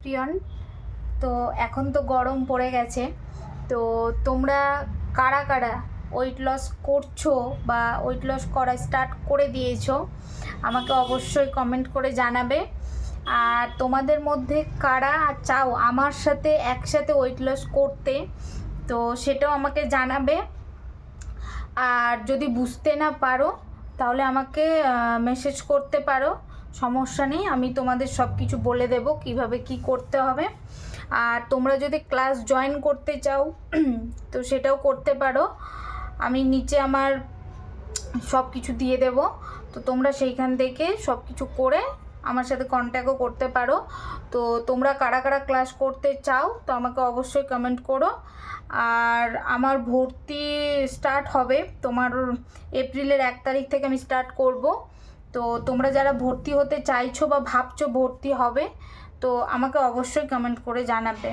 প্রিয়ন, তো এখন তো গরম পড়ে গেছে। তো তোমরা কারা কারা ওয়েট লস করছো বা ওয়েট লস করা স্টার্ট করে দিয়েছো আমাকে অবশ্যই কমেন্ট করে জানাবে। আর তোমাদের মধ্যে কারা চাও আমার সাথে একসাথে ওয়েট লস করতে, তো সেটাও আমাকে জানাবে। আর যদি বুঝতে না পারো তাহলে আমাকে মেসেজ করতে পারো, সমস্যা নেই, আমি তোমাদের সব কিছু বলে দেব কিভাবে কি করতে হবে। আর তোমরা যদি ক্লাস জয়েন করতে চাও তো সেটাও করতে পারো, আমি নিচে আমার সব কিছু দিয়ে দেব। তো তোমরা সেইখান থেকে সব কিছু করে আমার সাথে কন্ট্যাক্টও করতে পারো। তো তোমরা কারা কারা ক্লাস করতে চাও তো আমাকে অবশ্যই কমেন্ট করো। আর আমার ভর্তি স্টার্ট হবে তোমার এপ্রিলের 1 তারিখ থেকে আমি স্টার্ট করব। তো তোমরা যারা ভর্তি হতে চাইছো বা ভাবছো ভর্তি হবে, তো আমাকে অবশ্যই কমেন্ট করে জানাবে।